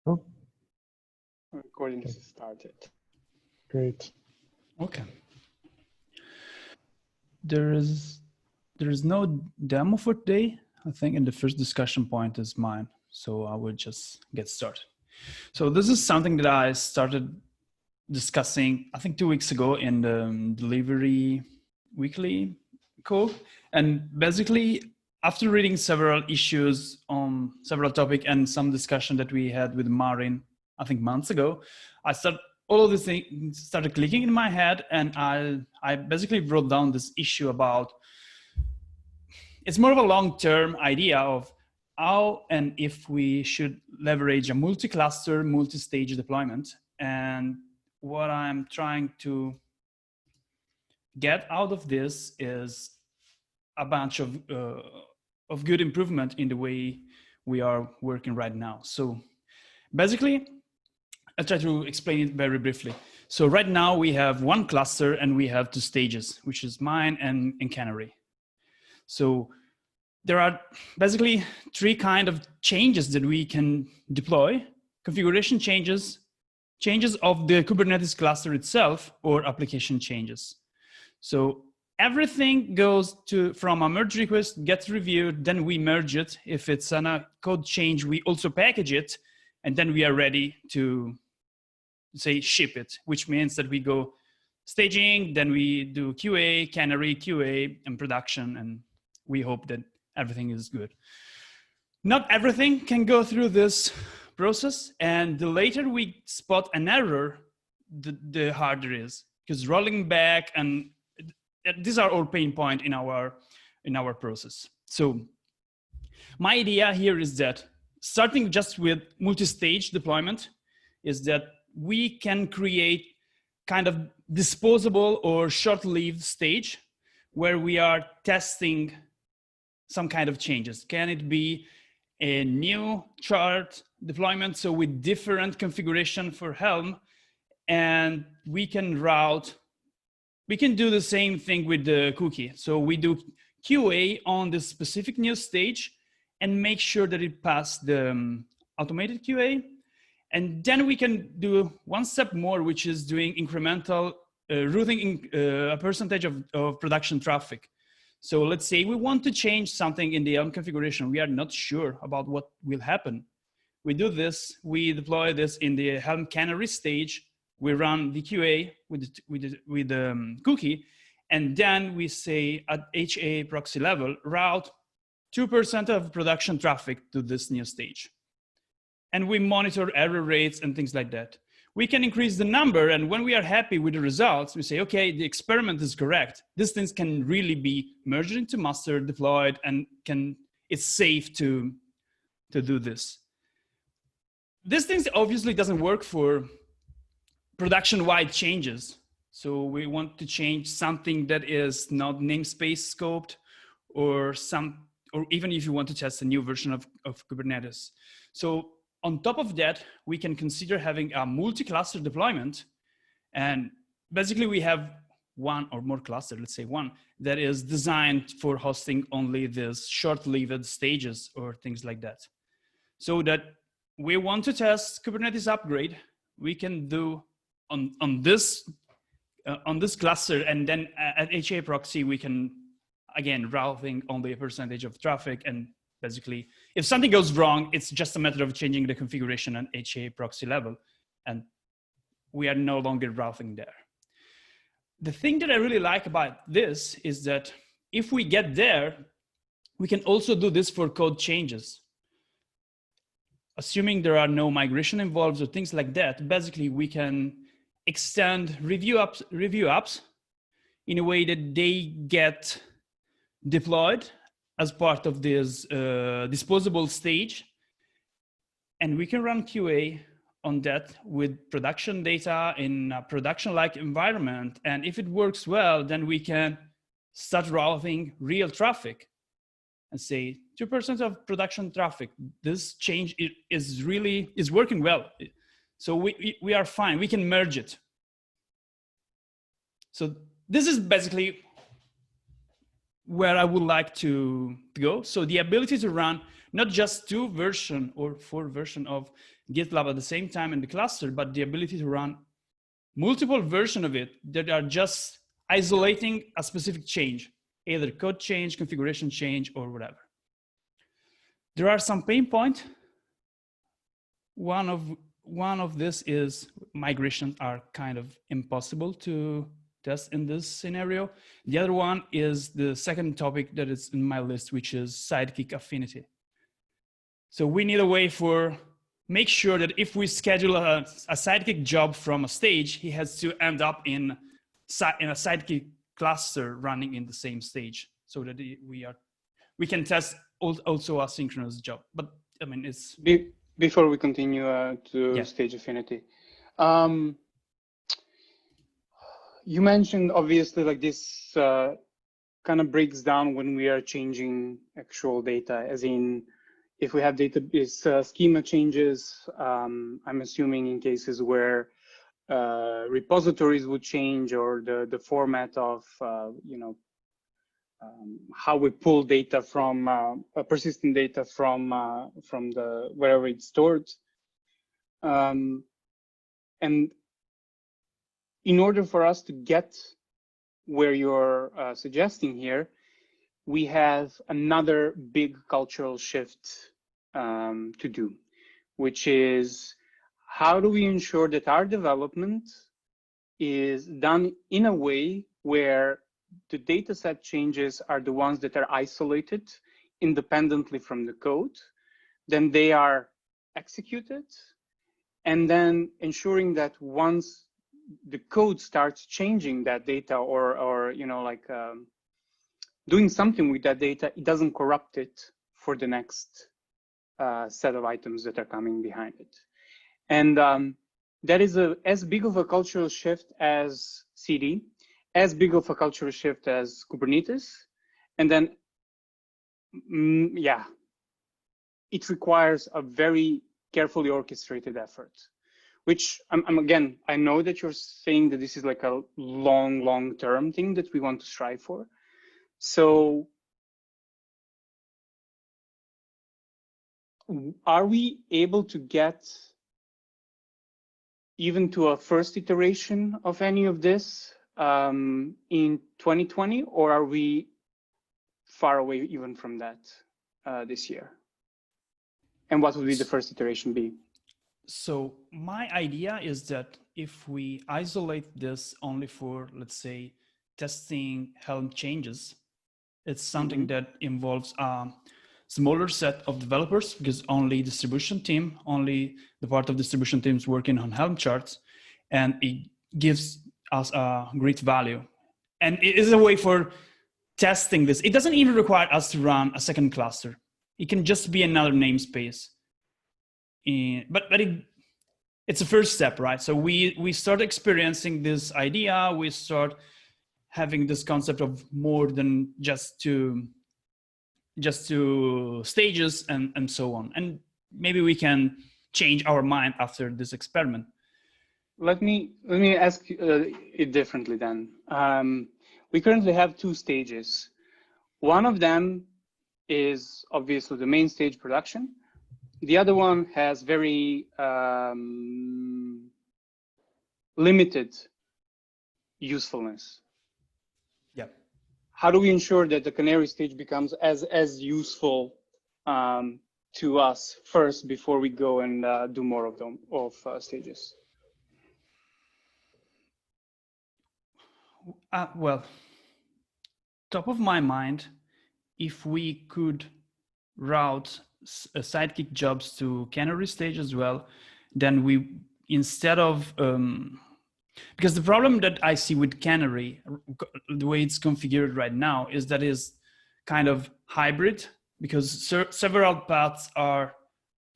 Oh, Recording is started. great. Okay. There is no demo for today, I think, and the first discussion point is mine. So I will just get started. So this is something that I started discussing, I think 2 weeks ago in the Delivery Weekly call. And basically, after reading several issues on several topics and some discussion that we had with Marin, I think months ago, all of these things started clicking in my head, and I basically wrote down this issue about, it's more of a long-term idea of how and if we should leverage a multi-cluster, multi-stage deployment. And what I'm trying to get out of this is a bunch of good improvement in the way we are working right now. So basically, I'll try to explain it very briefly. So right now we have one cluster and we have 2 stages, which is mine and Canary. So there are basically 3 kind of changes that we can deploy: configuration changes, changes of the Kubernetes cluster itself, or application changes. So everything goes from a merge request, gets reviewed, then we merge it. If it's a code change, we also package it, and then we are ready to say ship it, which means that we go staging, then we do QA, Canary, QA, and production, and we hope that everything is good. Not everything can go through this process, and the later we spot an error, the harder it is, because rolling back, and these are all pain points in our process. So my idea here is that starting just with multi-stage deployment is that we can create kind of disposable or short-lived stage where we are testing some kind of changes. Can it be a new chart deployment, so with different configuration for Helm, and we can do the same thing with the cookie. So we do QA on the specific new stage and make sure that it passed the automated QA. And then we can do one step more, which is doing incremental routing a percentage of production traffic. So let's say we want to change something in the Helm configuration. We are not sure about what will happen. We do this, we deploy this in the Helm Canary stage. We run the QA with the cookie, and then we say at HA proxy level, route 2% of production traffic to this new stage. And we monitor error rates and things like that. We can increase the number, and when we are happy with the results, we say, okay, the experiment is correct. These things can really be merged into master, deployed, and it's safe to do this. These things obviously doesn't work for production-wide changes. So we want to change something that is not namespace scoped, or even if you want to test a new version of Kubernetes. So on top of that, we can consider having a multi-cluster deployment. And basically we have one or more cluster, let's say one, that is designed for hosting only these short-lived stages or things like that. So that we want to test Kubernetes upgrade, we can do on this cluster, and then at HA proxy, we can, again, routing only a percentage of traffic. And basically, if something goes wrong, it's just a matter of changing the configuration at HA proxy level, and we are no longer routing there. The thing that I really like about this is that if we get there, we can also do this for code changes. Assuming there are no migration involved or things like that, basically we can extend review apps in a way that they get deployed as part of this disposable stage. And we can run QA on that with production data in a production-like environment. And if it works well, then we can start routing real traffic and say 2% of production traffic. This change is working well. So we are fine, we can merge it. So this is basically where I would like to go. So the ability to run not just 2 version or 4 version of GitLab at the same time in the cluster, but the ability to run multiple version of it that are just isolating a specific change, either code change, configuration change, or whatever. There are some pain points. One of this is migrations are kind of impossible to test in this scenario. The other one is the second topic that is in my list, which is sidekick affinity. So we need a way for make sure that if we schedule a sidekick job from a stage, he has to end up in a sidekick cluster running in the same stage, so that we can test also a synchronous job. But I mean, it's before we continue to stage affinity. You mentioned obviously like this kind of breaks down when we are changing actual data, as in if we have database schema changes. I'm assuming in cases where repositories would change, or the format of how we pull data from persistent data from the wherever it's stored, and in order for us to get where you're suggesting here, we have another big cultural shift to do, which is how do we ensure that our development is done in a way where the dataset changes are the ones that are isolated independently from the code, then they are executed, and then ensuring that once the code starts changing that data or doing something with that data, it doesn't corrupt it for the next set of items that are coming behind it. And that is as big of a cultural shift as CD, as big of a cultural shift as Kubernetes. And then, it requires a very carefully orchestrated effort, which again, I know that you're saying that this is like a long-term thing that we want to strive for. So are we able to get even to a first iteration of any of this in 2020, or are we far away even from that this year? And what would be the first iteration be? So my idea is that if we isolate this only for, let's say, testing Helm changes, it's something that involves a smaller set of developers, because only the part of distribution teams working on Helm charts, and it gives us a great value. And it is a way for testing this. It doesn't even require us to run a second cluster. It can just be another namespace. But it's a first step, right? So we start experiencing this idea. We start having this concept of more than just two stages and so on. And maybe we can change our mind after this experiment. Let me ask it differently then. We currently have 2 stages. One of them is obviously the main stage production. The other one has very limited usefulness. Yeah. How do we ensure that the canary stage becomes as useful to us first before we go and do more of them stages? Well, top of my mind, if we could route sidekick jobs to canary stage as well, then we, instead of because the problem that I see with canary, the way it's configured right now, is that is kind of hybrid, because several paths are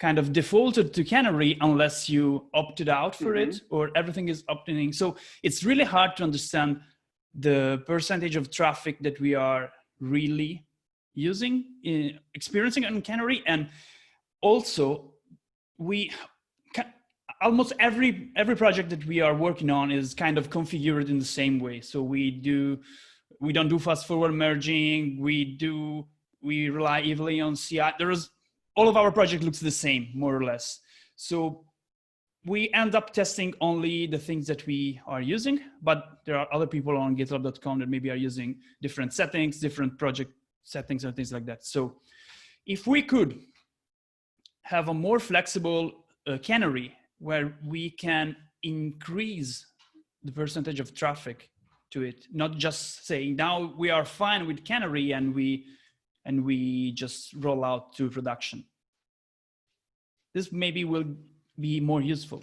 kind of defaulted to canary unless you opted out for it, or everything is opting in. So it's really hard to understand the percentage of traffic that we are really experiencing on canary. And also almost every project that we are working on is kind of configured in the same way. So we don't do fast forward merging. We rely heavily on CI. all of our project looks the same, more or less. So we end up testing only the things that we are using, but there are other people on GitHub.com that maybe are using different settings, different project settings and things like that. So if we could have a more flexible canary where we can increase the percentage of traffic to it, not just saying now we are fine with canary and we just roll out to production. This maybe will be more useful.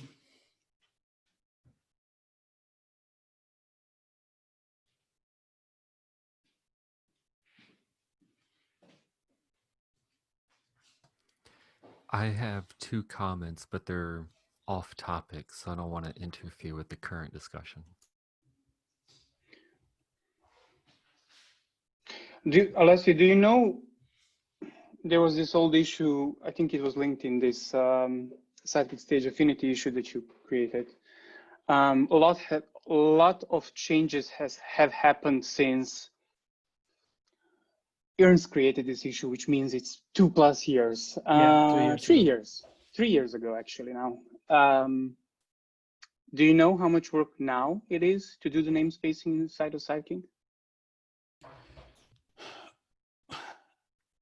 I have two comments, but they're off topic, so I don't want to interfere with the current discussion. Alessio, do you know there was this old issue, I think it was linked in this Sidekick stage affinity issue that you created. A lot of changes have happened since Ernst created this issue, which means it's 2+ years. Yeah, 3 years. 3 years ago, actually, now. Do you know how much work now it is to do the namespacing inside of Sidekick?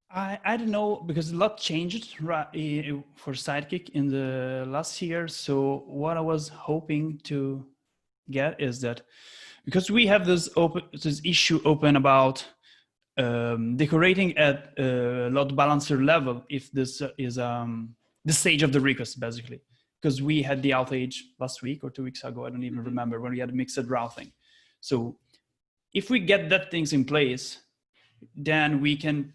I don't know, because a lot changed for Sidekick in the last year. So what I was hoping to get is that, because we have this issue open about decorating at load balancer level, if this is the stage of the request, basically, because we had the outage last week or 2 weeks ago, I don't even remember, when we had mixed routing. So if we get that things in place, then we can,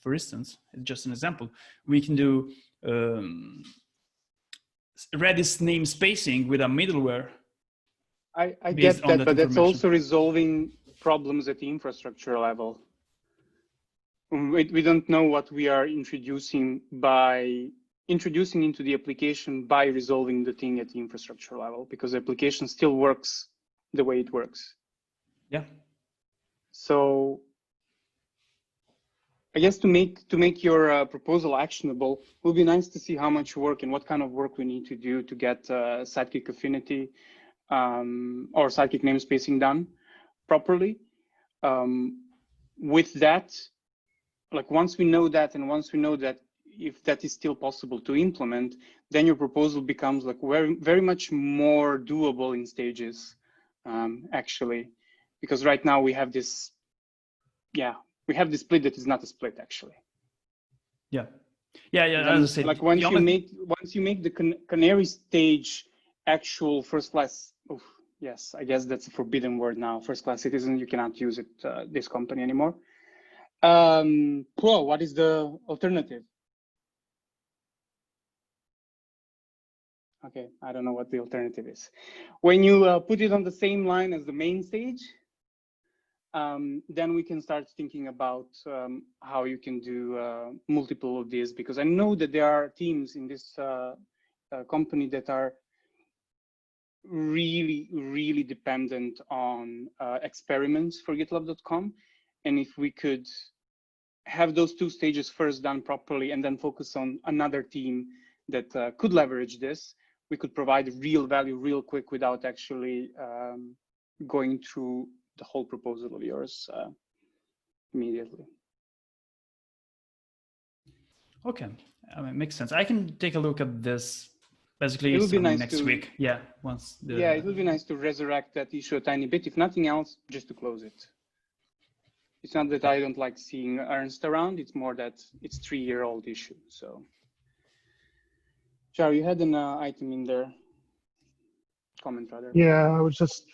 for instance, just an example, we can do Redis name spacing with a middleware. I get that, but that's also resolving problems at the infrastructure level. We don't know what we are introducing into the application by resolving the thing at the infrastructure level, because the application still works the way it works. Yeah. So I guess to make your proposal actionable, it would be nice to see how much work and what kind of work we need to do to get Sidekick affinity or Sidekick namespacing done properly. With that, like once we know that, and once we know that if that is still possible to implement, then your proposal becomes like very much more doable in stages, actually, because right now we have this, we have this split that is not a split actually. Yeah. As I said, like once you make the canary stage actual first class. Oh, yes, I guess that's a forbidden word now. First class citizen, you cannot use it this company anymore. Pro, what is the alternative? Okay, I don't know what the alternative is. When you put it on the same line as the main stage, then we can start thinking about how you can do multiple of these, because I know that there are teams in this company that are really dependent on experiments for GitLab.com. And if we could have those two stages first done properly and then focus on another team that could leverage this, we could provide real value real quick without actually going through the whole proposal of yours immediately. Okay, I mean, it makes sense. I can take a look at this basically it would be nice next week. Yeah, once it would be nice to resurrect that issue a tiny bit, if nothing else, just to close it. It's not that I don't like seeing Ernst around, it's more that it's a 3-year-old issue. So, Jar, you had an item in there, comment rather. Yeah, I was just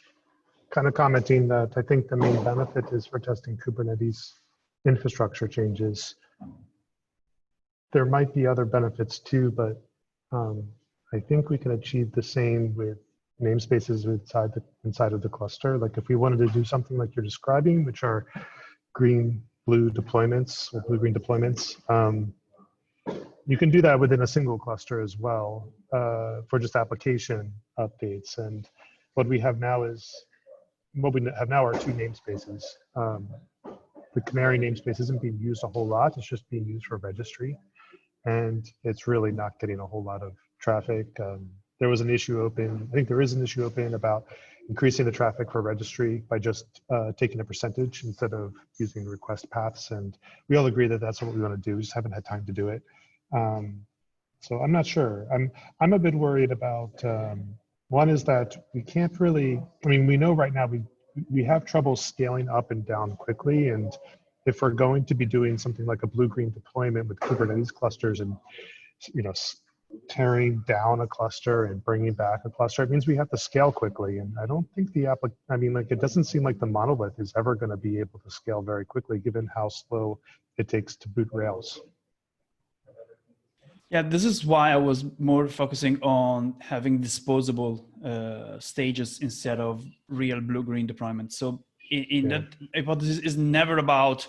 kind of commenting that I think the main benefit is for testing Kubernetes infrastructure changes. There might be other benefits too, but I think we can achieve the same with namespaces inside of the cluster. Like if we wanted to do something like you're describing, which are green-blue deployments or blue-green deployments, you can do that within a single cluster as well for just application updates. And what we have now are two namespaces. The Canary namespace isn't being used a whole lot. It's just being used for registry. and it's really not getting a whole lot of traffic. There was an issue open, I think there is an issue open about increasing the traffic for registry by just taking a percentage instead of using request paths. And we all agree that that's what we want to do. We just haven't had time to do it. So I'm not sure. I'm a bit worried about, one is that we can't really, I mean, we know right now we have trouble scaling up and down quickly. And if we're going to be doing something like a blue-green deployment with Kubernetes clusters and, you know, tearing down a cluster and bringing back a cluster, it means we have to scale quickly. And I don't think I mean, like, it doesn't seem like the monolith is ever going to be able to scale very quickly, given how slow it takes to boot Rails. Yeah, this is why I was more focusing on having disposable stages instead of real blue-green deployment. So in that hypothesis is never about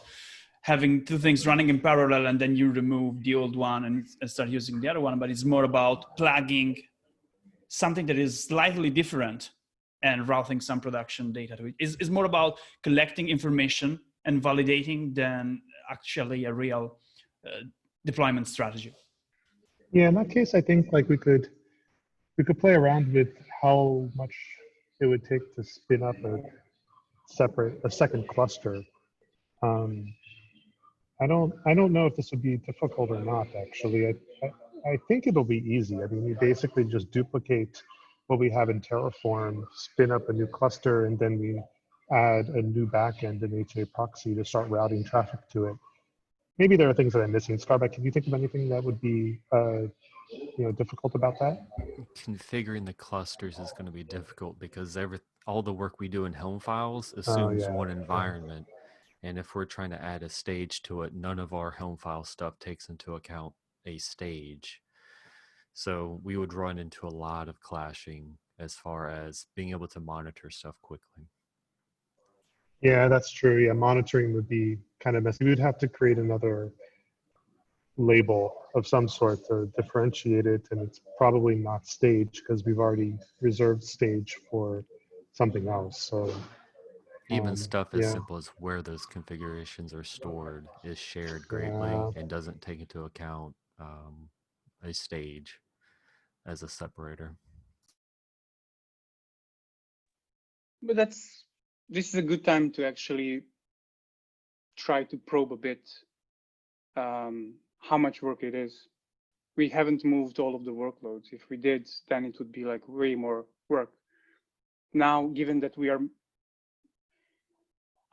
having two things running in parallel and then you remove the old one and start using the other one, but it's more about plugging something that is slightly different and routing some production data to it. It's more about collecting information and validating than actually a real deployment strategy. Yeah, in that case, I think like we could play around with how much it would take to spin up a second cluster. I don't know if this would be difficult or not. Actually, I think it'll be easy. I mean, we basically just duplicate what we have in Terraform, spin up a new cluster, and then we add a new backend in HA proxy to start routing traffic to it. Maybe there are things that I'm missing. Scarback, can you think of anything that would be difficult about that? Configuring the clusters is going to be difficult because all the work we do in Helm files assumes one environment. And if we're trying to add a stage to it, none of our Helm file stuff takes into account a stage. So we would run into a lot of clashing as far as being able to monitor stuff quickly. Yeah, that's true. Yeah, monitoring would be kind of messy. We would have to create another label of some sort to differentiate it, and it's probably not stage because we've already reserved stage for something else. So even stuff as simple as where those configurations are stored is shared greatly and doesn't take into account a stage as a separator. But this is a good time to actually try to probe a bit how much work it is. We haven't moved all of the workloads. If we did, then it would be like way more work. Now, given that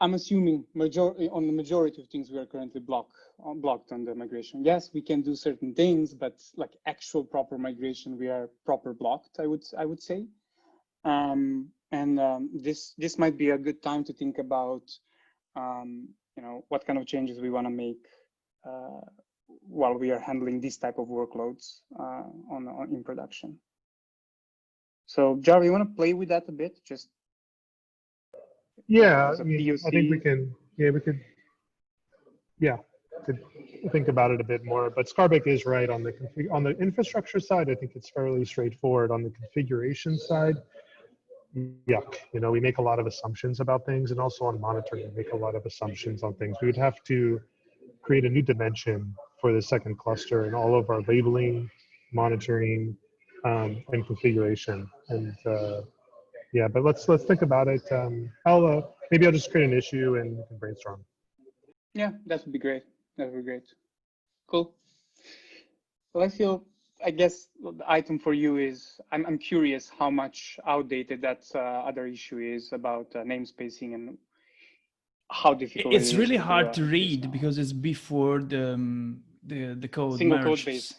I'm assuming on the majority of things we are currently blocked on the migration. Yes, we can do certain things, but like actual proper migration, we are proper blocked, I would say. This might be a good time to think about what kind of changes we want to make while we are handling this type of workloads in production. So Jar, you want to play with that a bit? Just I think we can. Yeah, we could. Yeah, could think about it a bit more. But Scarbeck is right on the infrastructure side. I think it's fairly straightforward. On the configuration side, yuck. We make a lot of assumptions about things, and also on monitoring, we make a lot of assumptions on things. We would have to create a new dimension for the second cluster and all of our labeling, monitoring, and configuration. And but let's think about it. Maybe I'll just create an issue and we can brainstorm. Yeah, that would be great. That would be great. Cool. Alessio, I guess the item for you is I'm curious how much outdated that other issue is about namespacing and how difficult it is. It's really hard to read because it's before the code single merges. Code base.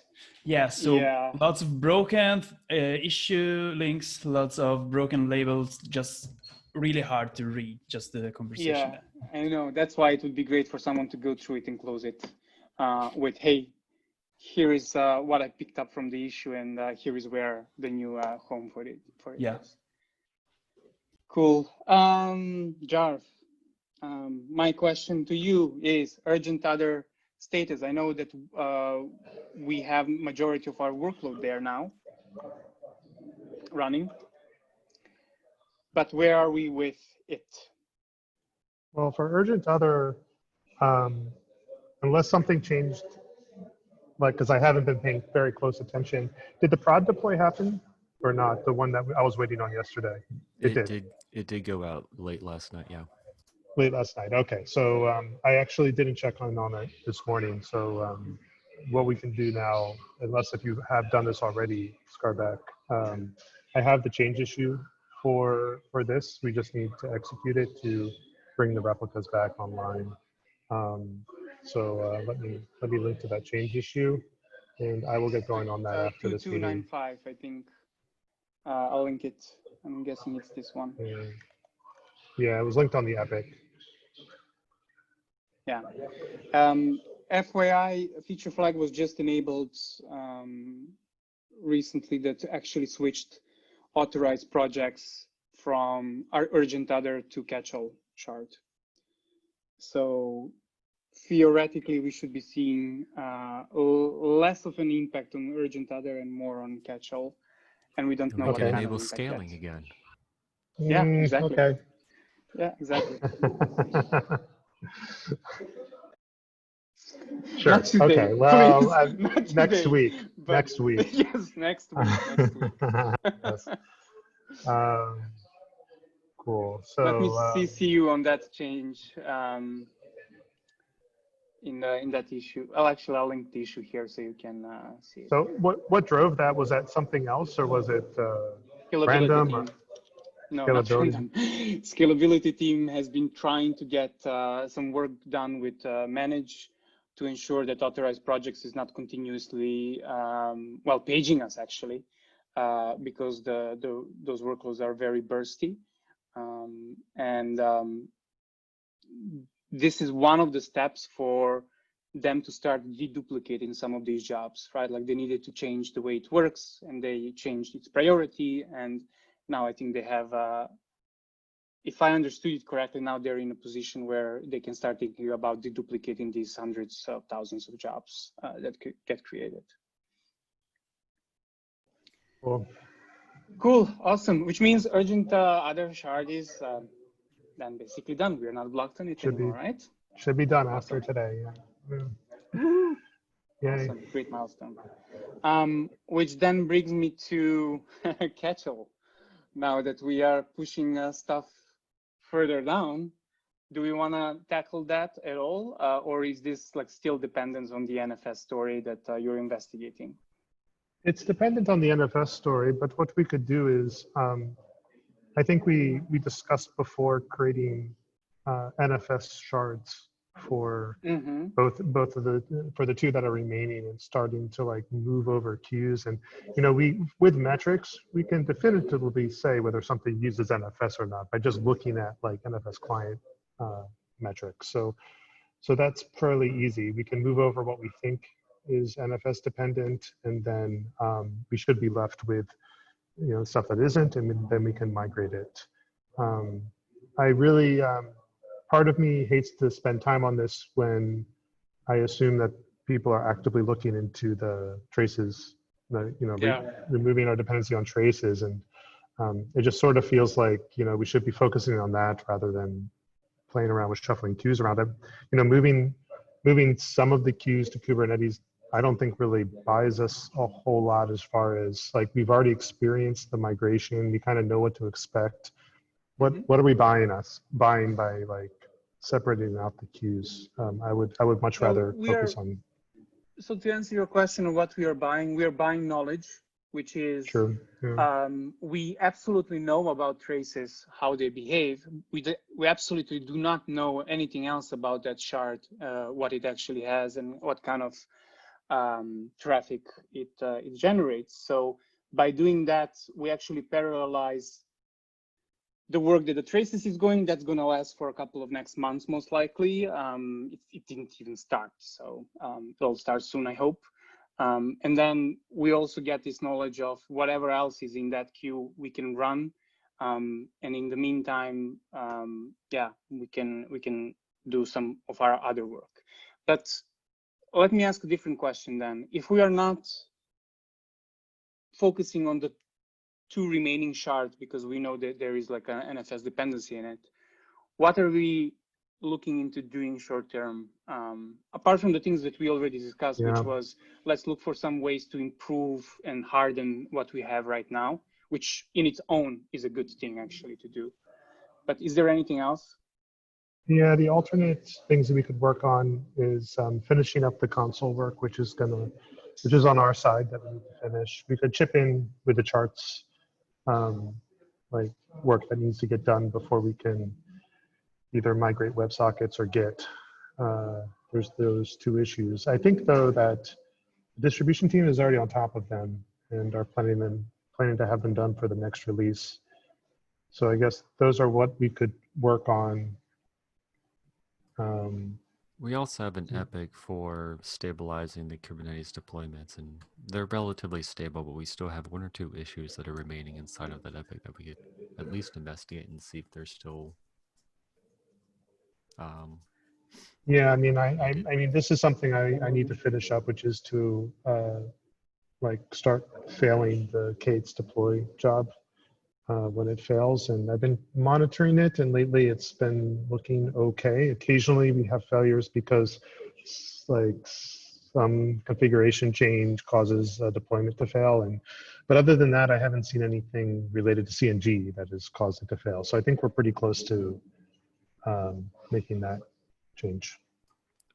Yeah, so lots of broken issue links, lots of broken labels, just really hard to read, just the conversation. Yeah, I know. That's why it would be great for someone to go through it and close it with, hey, here is what I picked up from the issue, and here is where the new home for it is. Cool. Jarv, my question to you is urgent other status. I know that we have majority of our workload there now running, but where are we with it? Well, for urgent other, unless something changed like, because I haven't been paying very close attention. Did the prod deploy happen or not? The one that I was waiting on yesterday. It did. It did go out late last night. Yeah. Late last night. Okay, so I actually didn't check on it this morning. So what we can do now, unless if you have done this already, Scarback, I have the change issue for this. We just need to execute it to bring the replicas back online. So let me link to that change issue, and I will get going on that after this meeting. 2295, I think. I'll link it. I'm guessing it's this one. Yeah, it was linked on the Epic. Yeah. FYI, a feature flag was just enabled recently that actually switched authorized projects from our urgent other to catch-all shard. So theoretically, we should be seeing less of an impact on urgent other and more on catch-all. And we don't know what can kind enable of impact scaling that. again. Yeah, exactly. Okay. Yeah, exactly. Sure. Not today, Okay. Well, please. Not next today, week. but Next week. yes, next week. Next week. Yes. Cool. So Let me CC you on that change in that issue. Actually, I'll link the issue here so you can see it. So what drove that? Was that something else, or was it Scalability random? team. No, not Scalability? random. Scalability team has been trying to get some work done with manage to ensure that authorized projects is not continuously paging us actually because those workloads are very bursty. This is one of the steps for them to start deduplicating some of these jobs, right? Like they needed to change the way it works and they changed its priority. And now I think they have, if I understood it correctly, now they're in a position where they can start thinking about deduplicating these hundreds of thousands of jobs that could get created. Cool. Cool, awesome. Which means urgent other shard is then basically done. We're not blocked on it anymore, right? Should be done Awesome. after today. Yeah. Woo! Yay. Awesome, great milestone. Which then brings me to catch-all. Now that we are pushing stuff further down, do we want to tackle that at all, or is this like still dependent on the NFS story that you're investigating? It's dependent on the NFS story, but what we could do is, I think we discussed before creating NFS shards for both of the two that are remaining and starting to like move over queues. And with metrics, we can definitively say whether something uses NFS or not by just looking at like NFS client metrics. So that's fairly easy. We can move over what we think is NFS dependent, and then we should be left with stuff that isn't, and then we can migrate it. I really, part of me hates to spend time on this when I assume that people are actively looking into the traces, removing our dependency on traces, and it just sort of feels like we should be focusing on that rather than playing around with shuffling queues around it. Moving some of the queues to Kubernetes, I don't think really buys us a whole lot as far as like we've already experienced the migration. We kind of know what to expect. What are we buying by like separating out the queues? I would much rather focus on. So to answer your question of what we are buying knowledge, which is Sure. Yeah. we absolutely know about traces, how they behave. We absolutely do not know anything else about that shard, what it actually has and what kind of traffic it generates. So by doing that, we actually parallelize the work that the traces is going. That's going to last for a couple of next months, most likely. It didn't even start, so it'll start soon, I hope. And then we also get this knowledge of whatever else is in that queue we can run. And in the meantime, we can do some of our other work. But let me ask a different question then. If we are not focusing on the two remaining shards because we know that there is like an NFS dependency in it, what are we looking into doing short term, apart from the things that we already discussed, which was let's look for some ways to improve and harden what we have right now, which in its own is a good thing actually to do. But is there anything else? Yeah, the alternate things that we could work on is finishing up the console work, which is on our side that we need to finish. We could chip in with the charts, like work that needs to get done before we can either migrate WebSockets or Git. There's those two issues. I think though that the distribution team is already on top of them and are planning to have them done for the next release. So I guess those are what we could work on. We also have an epic for stabilizing the Kubernetes deployments, and they're relatively stable, but we still have one or two issues that are remaining inside of that epic that we could at least investigate and see if they're still. Yeah, I mean, this is something I need to finish up, which is to like start failing the k8s deploy job when it fails, and I've been monitoring it, and lately it's been looking okay. Occasionally we have failures because like some configuration change causes a deployment to fail, but other than that I haven't seen anything related to CNG that has caused it to fail. So I think we're pretty close to making that change.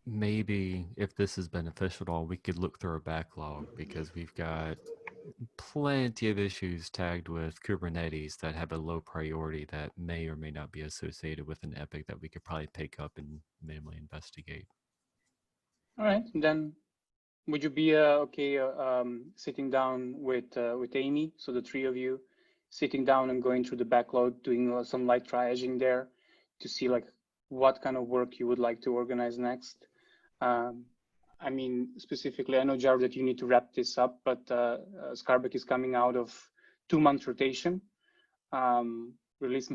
Maybe if this is beneficial at all, we could look through our backlog, because we've got plenty of issues tagged with Kubernetes that have a low priority that may or may not be associated with an epic that we could probably pick up and minimally investigate. All right, then would you be okay sitting down with Amy, so the three of you sitting down and going through the backlog, doing some light triaging there to see like what kind of work you would like to organize next? I mean, specifically, I know, Jared, that you need to wrap this up, but Skarbek is coming out of 2-month rotation. Release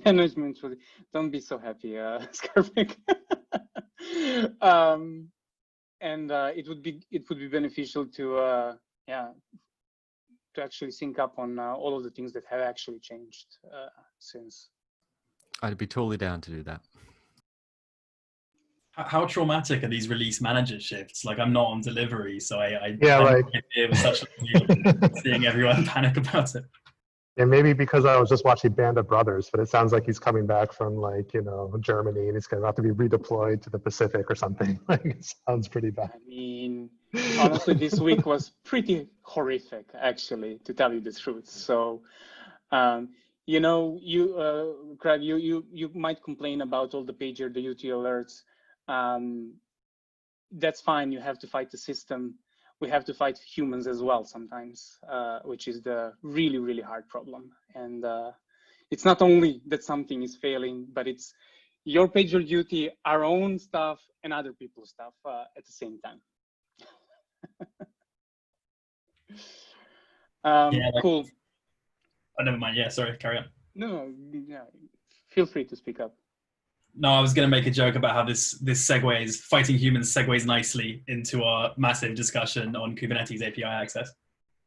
management, don't be so happy, Skarbek. And it would be beneficial to to actually sync up on all of the things that have actually changed since. I'd be totally down to do that. How traumatic are these release manager shifts? Like, I'm not on delivery, so I it was such a seeing everyone panic about it. Yeah, maybe because I was just watching Band of Brothers, but it sounds like he's coming back from like, Germany, and he's going to have to be redeployed to the Pacific or something. Like, it sounds pretty bad. I mean, honestly, this week was pretty horrific, actually, to tell you the truth. So, you, Craig, you might complain about all the pager duty alerts. That's fine. You have to fight the system. We have to fight humans as well sometimes, which is the really, really hard problem. And it's not only that something is failing, but it's your pager duty, our own stuff, and other people's stuff at the same time. Cool. Oh, never mind. Yeah, sorry, carry on. No, yeah, feel free to speak up. No, I was going to make a joke about how this segues, fighting humans segues nicely into our massive discussion on Kubernetes API access.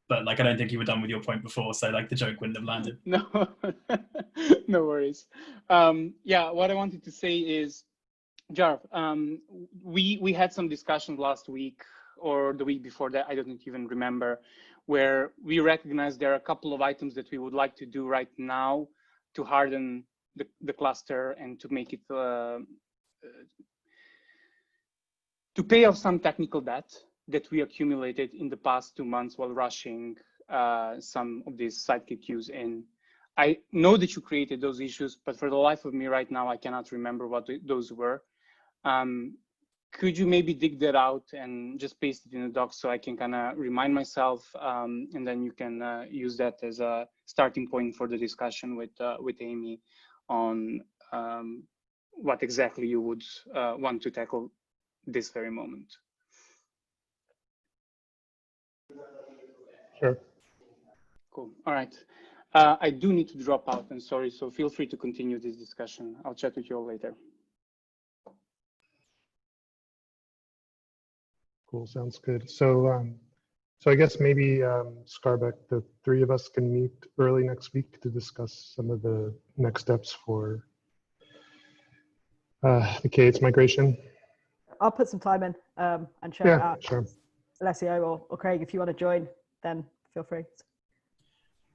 But like, I don't think you were done with your point before, so like the joke wouldn't have landed. No, no worries. Yeah, what I wanted to say is, Jarv, we had some discussions last week or the week before that, I don't even remember, where we recognized there are a couple of items that we would like to do right now to harden the cluster and to make it to pay off some technical debt that we accumulated in the past 2 months while rushing some of these sidekick queues in. I know that you created those issues, but for the life of me right now, I cannot remember what those were. Could you maybe dig that out and just paste it in the doc so I can kind of remind myself, and then you can use that as a starting point for the discussion with Amy on what exactly you would want to tackle this very moment. Sure. Cool. All right. I do need to drop out, and sorry, so feel free to continue this discussion. I'll chat with you all later. Cool, sounds good. So, so I guess maybe Skarbek, the three of us can meet early next week to discuss some of the next steps for The k8s migration. I'll put some time in and share it Yeah, out. sure. Alessio or Craig, if you want to join, then feel free.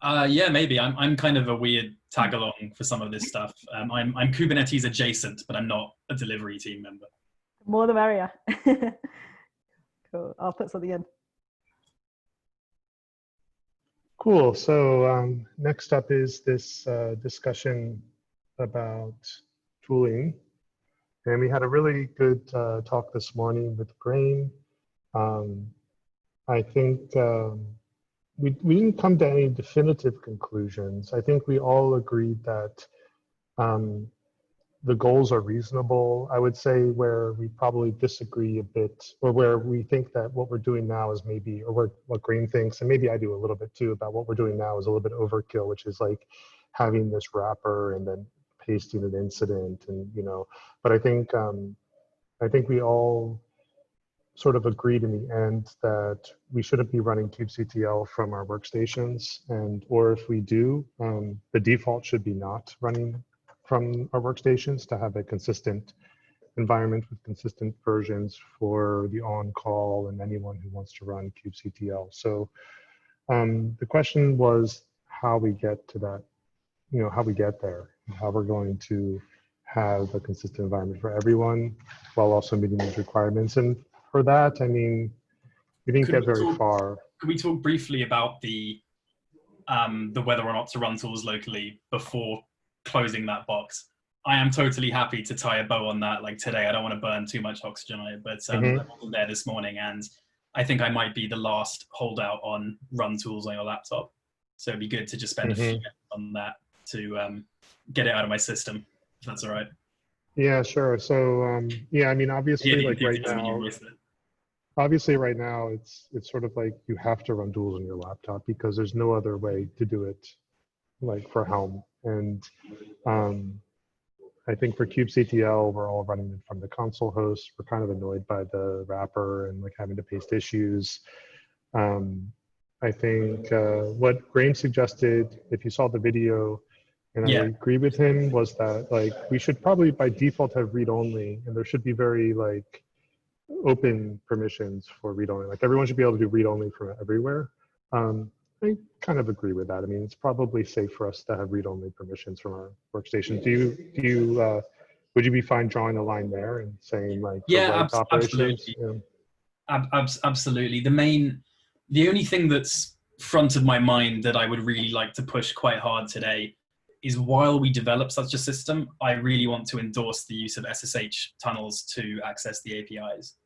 Yeah, maybe. I'm kind of a weird tag along for some of this stuff. I'm Kubernetes adjacent, but I'm not a delivery team member. More the merrier. Cool. I'll put something in. Cool. So next up is this discussion about tooling. And we had a really good talk this morning with Grain. I think we didn't come to any definitive conclusions. I think we all agreed that the goals are reasonable. I would say where we probably disagree a bit, or where we think that what we're doing now is maybe, or what Green thinks, and maybe I do a little bit too, about what we're doing now is a little bit overkill, which is like having this wrapper and then pasting an incident, and but I think we all sort of agreed in the end that we shouldn't be running kubectl from our workstations, or if we do, the default should be not running from our workstations, to have a consistent environment with consistent versions for the on-call and anyone who wants to run kubectl. So the question was how we get to that, how we get there, how we're going to have a consistent environment for everyone while also meeting these requirements. And for that, I mean, we didn't get very far. Could we talk briefly about the whether or not to run tools locally before closing that box? I am totally happy to tie a bow on that. Like today, I don't want to burn too much oxygen on it, but I wasn't there this morning, and I think I might be the last holdout on run tools on your laptop. So it'd be good to just spend a few minutes on that to get it out of my system, if that's all right. Yeah, sure. So yeah, I mean, obviously, like right now, it's sort of like you have to run tools on your laptop because there's no other way to do it, like for Helm. And I think for kubectl, we're all running it from the console host. We're kind of annoyed by the wrapper and like having to paste issues. I think what Graham suggested, if you saw the video, and I agree with him, was that like we should probably by default have read-only, and there should be very like open permissions for read-only. Like everyone should be able to do read-only from everywhere. I kind of agree with that. I mean, it's probably safe for us to have read-only permissions from our workstation. Would you be fine drawing a line there and saying like absolutely. Absolutely. The only thing that's front of my mind that I would really like to push quite hard today is, while we develop such a system, I really want to endorse the use of SSH tunnels to access the APIs.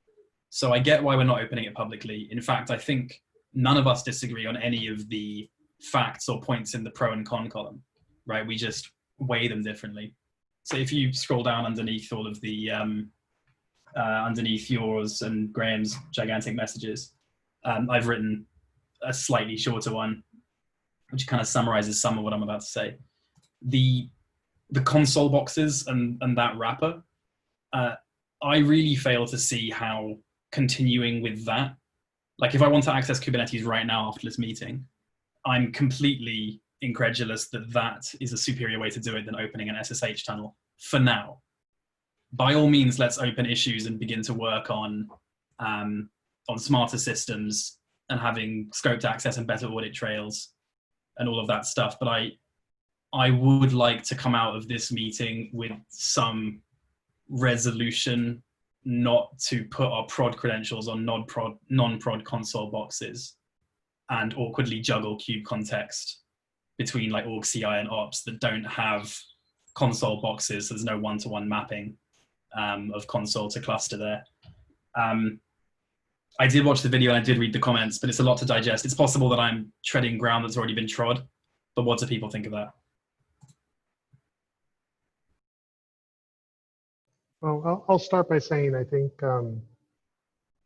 So I get why we're not opening it publicly. In fact, I think none of us disagree on any of the facts or points in the pro and con column, right? We just weigh them differently. So if you scroll down underneath all of the, underneath yours and Graham's gigantic messages, I've written a slightly shorter one, which kind of summarizes some of what I'm about to say. The console boxes and that wrapper, I really fail to see how continuing with that, like if I want to access Kubernetes right now after this meeting, I'm completely incredulous that that is a superior way to do it than opening an SSH tunnel for now. By all means, let's open issues and begin to work on smarter systems and having scoped access and better audit trails and all of that stuff. But I would like to come out of this meeting with some resolution not to put our prod credentials on non-prod console boxes and awkwardly juggle kube context between like org CI and ops that don't have console boxes. There's no one-to-one mapping of console to cluster there. I did watch the video and I did read the comments, but it's a lot to digest. It's possible that I'm treading ground that's already been trod, but what do people think of that? Well, I'll start by saying I think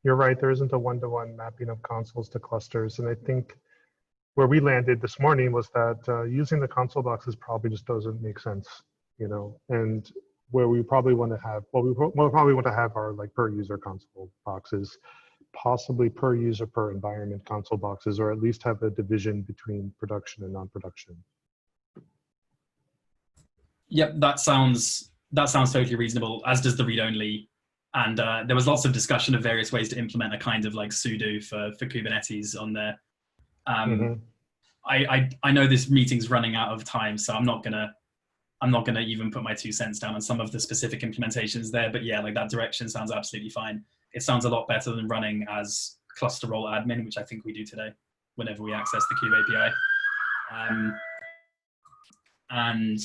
you're right. There isn't a one-to-one mapping of consoles to clusters. And I think where we landed this morning was that using the console boxes probably just doesn't make sense, and where we probably want to have, we'll probably want to have our like per user console boxes, possibly per user, per environment console boxes, or at least have a division between production and non-production. Yep, that sounds that sounds totally reasonable, as does the read-only. And there was lots of discussion of various ways to implement a kind of like sudo for Kubernetes on there. I know this meeting's running out of time, so I'm not gonna even put my 2 cents down on some of the specific implementations there. But yeah, like that direction sounds absolutely fine. It sounds a lot better than running as cluster role admin, which I think we do today whenever we access the Kube API. And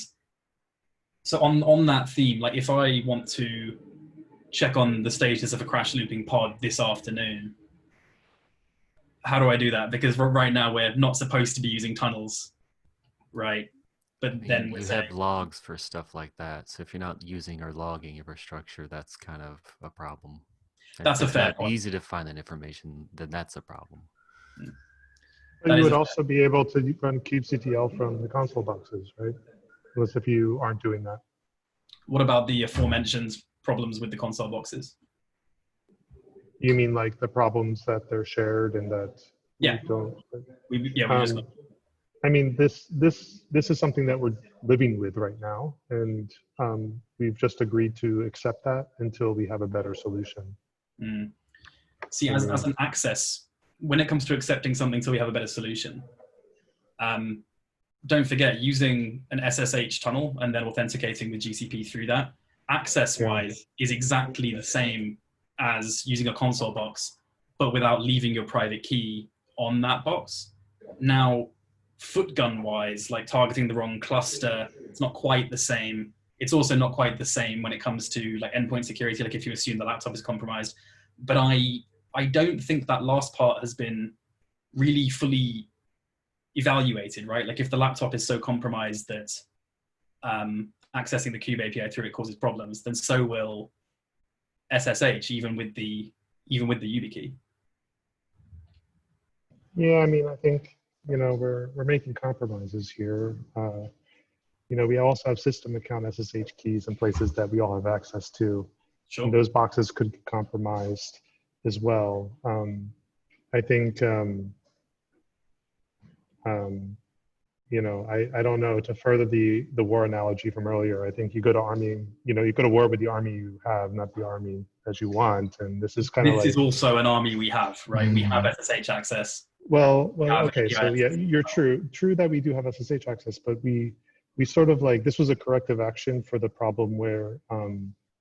so on that theme, like if I want to check on the status of a crash looping pod this afternoon, how do I do that? Because right now we're not supposed to be using tunnels, right? But then you have logs for stuff like that. So if you're not using or logging infrastructure, that's kind of a problem. And that's if a fair it's not point. easy to find that information, then that's a problem. But you would also be able to run kubectl from the console boxes, right? Unless if you aren't doing that. What about the aforementioned problems with the console boxes? You mean like the problems that they're shared and that yeah we don't? we just I mean, this is something that we're living with right now, and we've just agreed to accept that until we have a better solution. See, as an access, when it comes to accepting something till we have a better solution, don't forget using an SSH tunnel and then authenticating with GCP through that, access-wise, is exactly the same as using a console box, but without leaving your private key on that box. Now, footgun-wise, like targeting the wrong cluster, it's not quite the same. It's also not quite the same when it comes to like endpoint security, like if you assume the laptop is compromised. But I don't think that last part has been really fully evaluated, right? Like if the laptop is so compromised that accessing the Kube API through it causes problems, then so will SSH, even with the YubiKey. Yeah, I mean, I think, you know, we're making compromises here. You know, we also have system account SSH keys in places that we all have access to. Sure. And those boxes could get compromised as well. I think, you know, I don't know, to further the war analogy from earlier, I think you go to army, you know, you go to war with the army you have, not the army as you want. And this is kind of like... This is also an army we have, right? We have SSH access. Well, okay, so yeah, you're true that we do have SSH access, but we sort of like, this was a corrective action for the problem where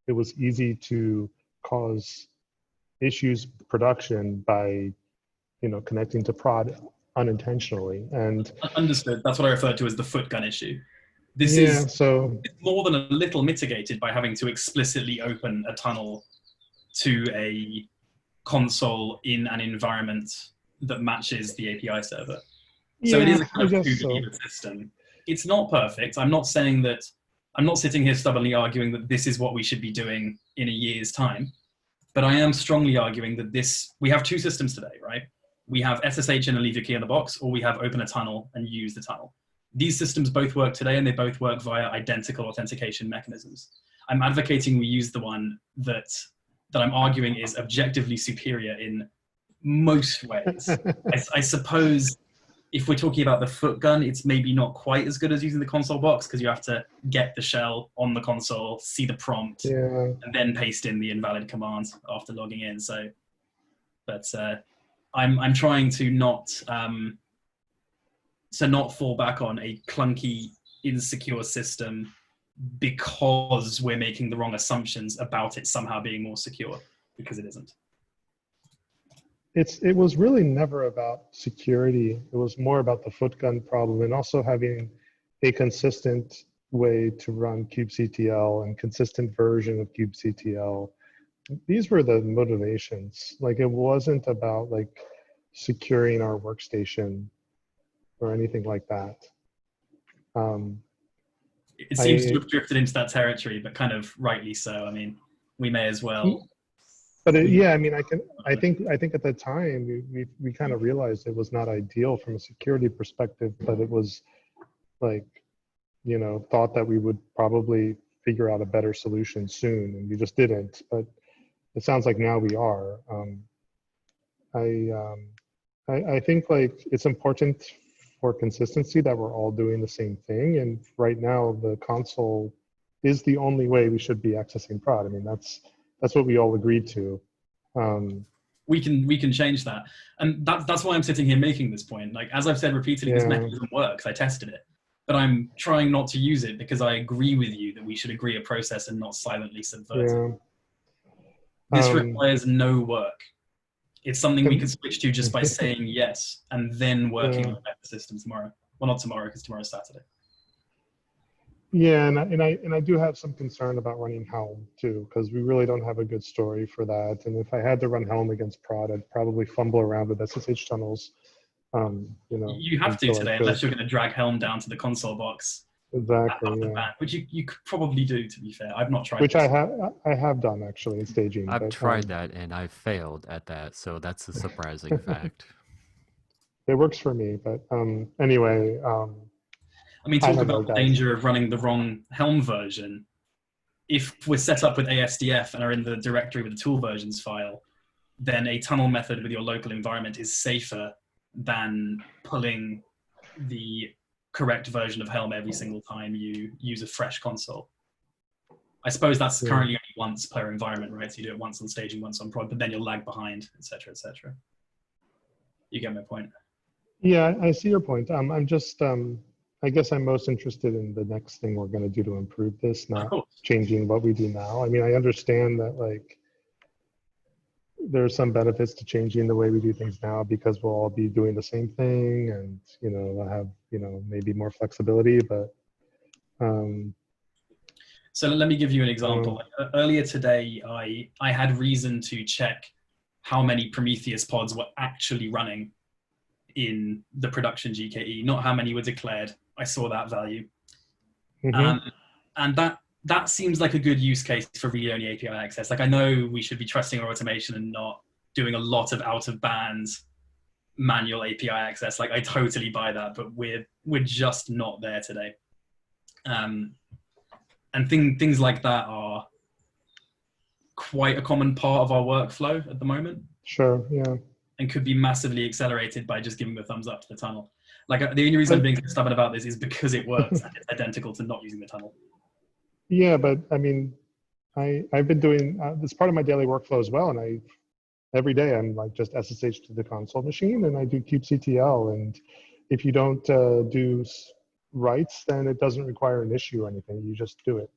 it was easy to cause issues production by, you know, connecting to prod unintentionally. And understood. That's what I referred to as the foot gun issue. This is it's more than a little mitigated by having to explicitly open a tunnel to a console in an environment that matches the API server. So it is a kind of Kubernetes system. It's not perfect. I'm not saying that, I'm not sitting here stubbornly arguing that this is what we should be doing in a year's time, but I am strongly arguing that we have two systems today, right? We have SSH and a leave your key in the box, or we have open a tunnel and use the tunnel. These systems both work today, and they both work via identical authentication mechanisms. I'm advocating we use the one that I'm arguing is objectively superior in most ways. I suppose if we're talking about the foot gun, it's maybe not quite as good as using the console box because you have to get the shell on the console, see the prompt, and then paste in the invalid command after logging in. So, but I'm trying to not fall back on a clunky, insecure system because we're making the wrong assumptions about it somehow being more secure, because it isn't. It was really never about security. It was more about the foot gun problem and also having a consistent way to run kubectl and consistent version of kubectl. These were the motivations. Like, it wasn't about like securing our workstation or anything like that. It seems to have drifted into that territory, but kind of rightly so. I mean, we may as well. But yeah, I mean, I think at the time we kind of realized it was not ideal from a security perspective, but it was like, you know, thought that we would probably figure out a better solution soon, and we just didn't. But it sounds like now we are. I think like it's important for consistency that we're all doing the same thing. And right now the console is the only way we should be accessing prod. I mean, that's what we all agreed to. We can change that, and that's why I'm sitting here making this point. Like, as I've said repeatedly, this mechanism works. I tested it, but I'm trying not to use it because I agree with you that we should agree a process and not silently subvert it. This requires no work. It's something we could switch to just by saying yes and then working on the system tomorrow. Well, not tomorrow because tomorrow's Saturday. Yeah, and I do have some concern about running Helm too, because we really don't have a good story for that. And if I had to run Helm against prod, I'd probably fumble around with SSH tunnels. You have to today, unless you're going to drag Helm down to the console box. Exactly. Yeah. Which you could probably do, to be fair. I've not tried. Which I have done actually in staging. I've tried that and I failed at that, so that's a surprising fact. It works for me, but anyway. I mean, talk about the danger of running the wrong Helm version. If we're set up with ASDF and are in the directory with the tool versions file, then a tunnel method with your local environment is safer than pulling the correct version of Helm every single time you use a fresh console. I suppose that's currently only once per environment, right? So you do it once on staging, once on prod, but then you'll lag behind, etc., etc. You get my point? Yeah, I see your point. I'm just, I guess I'm most interested in the next thing we're going to do to improve this, not changing what we do now. I mean, I understand that like there's some benefits to changing the way we do things now because we'll all be doing the same thing and, we'll have, maybe more flexibility, but. So let me give you an example. Earlier today, I had reason to check how many Prometheus pods were actually running in the production GKE, not how many were declared. I saw that value. And that seems like a good use case for read-only API access. Like, I know we should be trusting our automation and not doing a lot of out-of-band manual API access. Like, I totally buy that, but we're just not there today. And things like that are quite a common part of our workflow at the moment. Sure, yeah. And could be massively accelerated by just giving the thumbs up to the tunnel. Like, the only reason I'm being so stubborn about this is because it works and it's identical to not using the tunnel. Yeah, but I mean, I've been doing this part of my daily workflow as well, and every day I'm like just SSH to the console machine, and I do kubectl. And if you don't do writes, then it doesn't require an issue or anything. You just do it.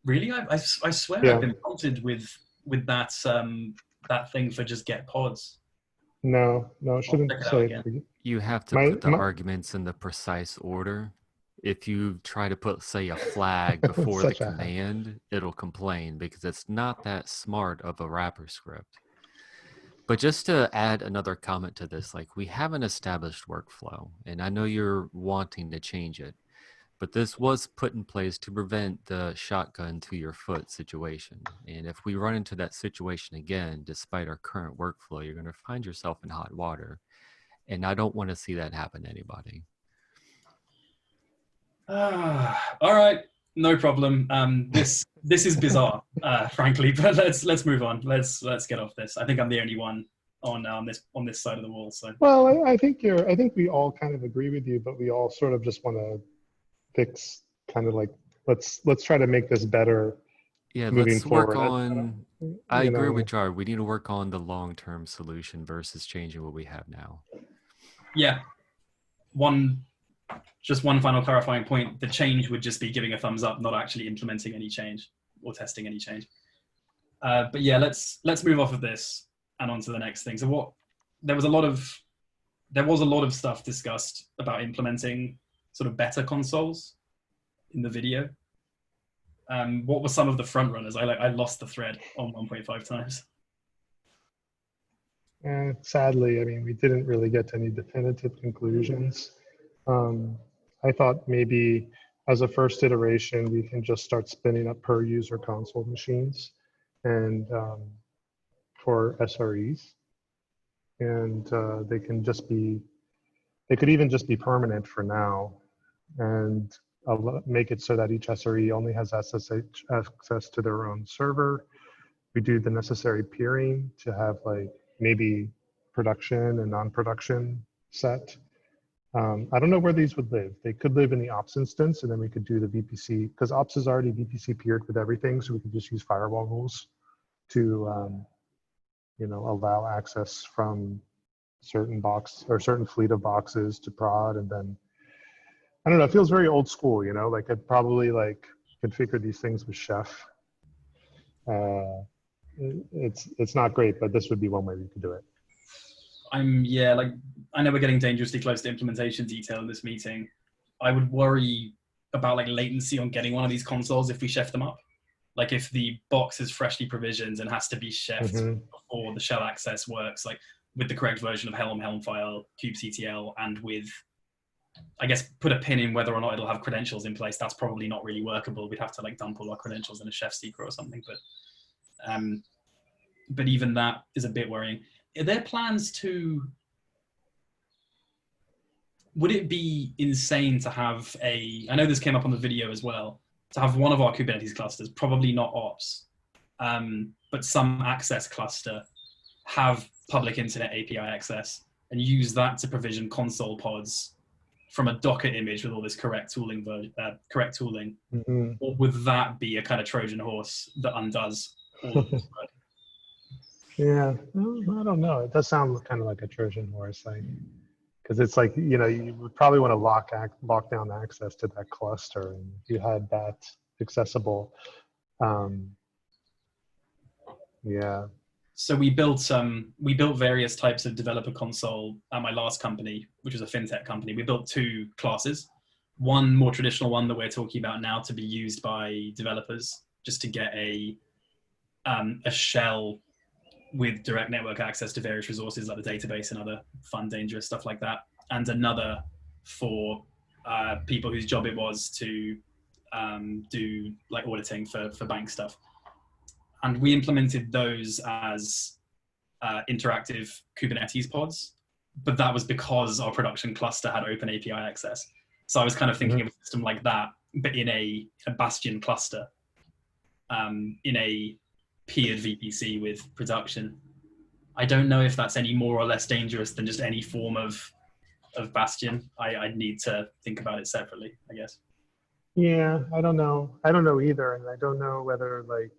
Really, I swear I've been prompted with that that thing for just get pods. No, it shouldn't say it. You have to put the arguments in the precise order. If you try to put, say, a flag before the command, it'll complain because it's not that smart of a wrapper script. But just to add another comment to this, like, we have an established workflow, and I know you're wanting to change it, but this was put in place to prevent the shotgun to your foot situation. And if we run into that situation again, despite our current workflow, you're going to find yourself in hot water. And I don't want to see that happen to anybody. All right, no problem. This is bizarre, frankly, but let's move on. Let's get off this. I think I'm the only one on this side of the wall. So well, I think we all kind of agree with you, but we all sort of just want to fix kind of like let's try to make this better. Yeah, let's work on. I agree with Jar. We need to work on the long-term solution versus changing what we have now. Yeah, just one final clarifying point. The change would just be giving a thumbs up, not actually implementing any change or testing any change. But yeah, let's move off of this and on to the next thing. So there was a lot of stuff discussed about implementing sort of better consoles in the video. What were some of the front runners? I lost the thread on 1.5 times. Sadly, I mean, we didn't really get to any definitive conclusions. I thought maybe as a first iteration, we can just start spinning up per user console machines and for SREs. And they could even just be permanent for now and make it so that each SRE only has SSH access to their own server. We do the necessary peering to have like maybe production and non-production set. I don't know where these would live. They could live in the ops instance, and then we could do the VPC, because ops is already VPC peered with everything, so we could just use firewall rules to allow access from certain box or certain fleet of boxes to prod. And then I don't know, it feels very old school, like I'd probably like configure these things with Chef. It's not great, but this would be one way we could do it. I know we're getting dangerously close to implementation detail in this meeting. I would worry about like latency on getting one of these consoles if we chef them up. Like if the box is freshly provisioned and has to be chefed before the shell access works, like with the correct version of Helm file, kubectl, and with, I guess, put a pin in whether or not it'll have credentials in place. That's probably not really workable. We'd have to like dump all our credentials in a chef secret or something. But even that is a bit worrying. Are there plans to, would it be insane to have I know this came up on the video as well, to have one of our Kubernetes clusters, probably not ops, but some access cluster, have public internet API access and use that to provision console pods from a Docker image with all this correct tooling, or would that be a kind of Trojan horse that undoes all of this work? Yeah, I don't know. It does sound kind of like a Trojan horse, like, because it's like, you would probably want to lock down access to that cluster, and if you had that accessible, yeah. So we built various types of developer console at my last company, which was a fintech company. We built 2 classes, one more traditional one that we're talking about now to be used by developers just to get a shell with direct network access to various resources like the database and other fun, dangerous stuff like that. And another for people whose job it was to do like auditing for bank stuff. And we implemented those as interactive Kubernetes pods, but that was because our production cluster had open API access. So I was kind of thinking of a system like that, but in a Bastion cluster, in a peered VPC with production. I don't know if that's any more or less dangerous than just any form of Bastion. I'd need to think about it separately, I guess. Yeah, I don't know. I don't know either. And I don't know whether like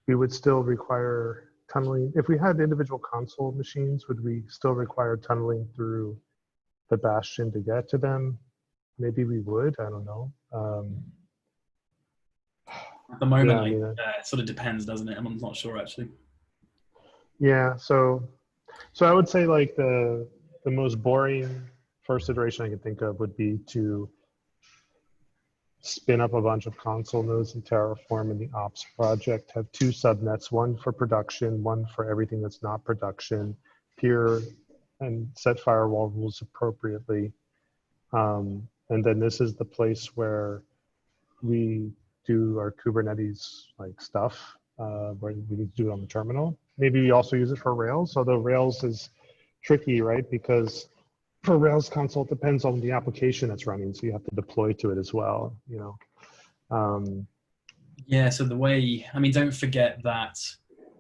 we would still require tunneling. If we had individual console machines, would we still require tunneling through the Bastion to get to them? Maybe we would, I don't know. At the moment, it sort of depends, doesn't it? I'm not sure actually. Yeah, so I would say like the most boring first iteration I can think of would be to spin up a bunch of console nodes in Terraform in the ops project, have 2 subnets, one for production, one for everything that's not production, peer and set firewall rules appropriately. And then this is the place where we do our Kubernetes like stuff, where we need to do it on the terminal. Maybe we also use it for Rails, although Rails is tricky, right? Because for Rails console, it depends on the application that's running, so you have to deploy to it as well, Yeah, so don't forget that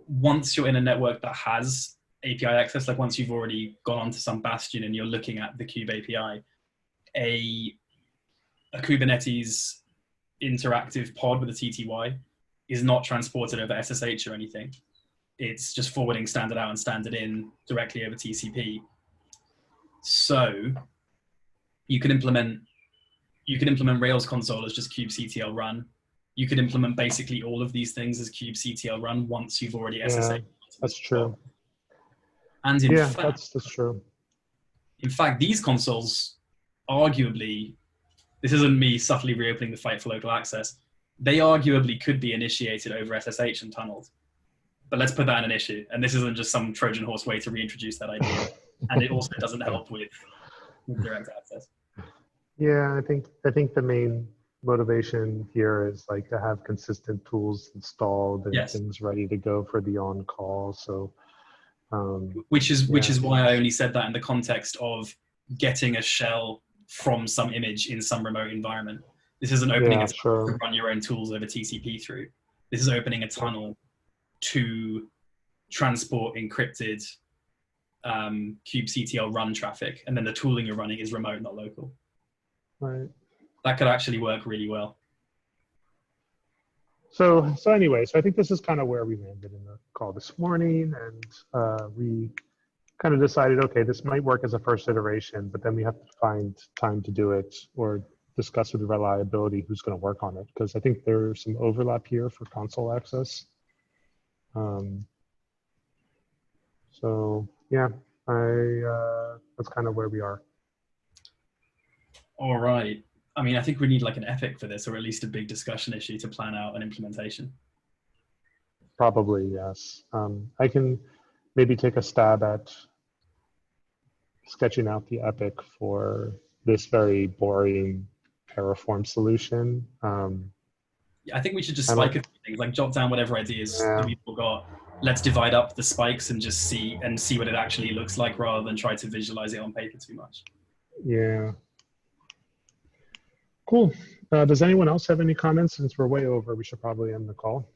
once you're in a network that has API access, like once you've already gone onto some Bastion and you're looking at the Kube API, a Kubernetes interactive pod with a TTY is not transported over SSH or anything. It's just forwarding standard out and standard in directly over TCP. So you could implement Rails console as just kubectl run. You could implement basically all of these things as kubectl run once you've already SSH. That's true. And in fact, that's true. In fact, these consoles, arguably, this isn't me subtly reopening the fight for local access, they arguably could be initiated over SSH and tunneled. But let's put that in an issue. And this isn't just some Trojan horse way to reintroduce that idea. And it also doesn't help with direct access. Yeah, I think the main motivation here is like to have consistent tools installed and things ready to go for the on-call. So, which is why I only said that in the context of getting a shell from some image in some remote environment. This isn't opening a tunnel to run your own tools over TCP through. This is opening a tunnel to transport encrypted kubectl run traffic, and then the tooling you're running is remote, not local. Right. That could actually work really well. So anyway, so I think this is kind of where we landed in the call this morning, and we kind of decided, okay, this might work as a first iteration, but then we have to find time to do it or discuss with reliability who's going to work on it, because I think there's some overlap here for console access. So yeah, that's kind of where we are. All right. I mean, I think we need like an epic for this, or at least a big discussion issue to plan out an implementation. Probably, yes. I can maybe take a stab at sketching out the epic for this very boring Terraform solution. Yeah, I think we should just spike a few things, like jot down whatever ideas that we've got. Let's divide up the spikes and just see what it actually looks like, rather than try to visualize it on paper too much. Yeah. Cool. Does anyone else have any comments? Since we're way over, we should probably end the call.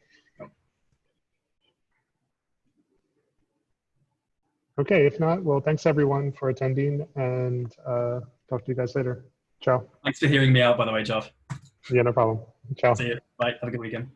Okay, if not, well, thanks everyone for attending, and talk to you guys later. Ciao. Thanks for hearing me out, by the way, Jeff. Yeah, no problem. Ciao. See you. Bye. Have a good weekend.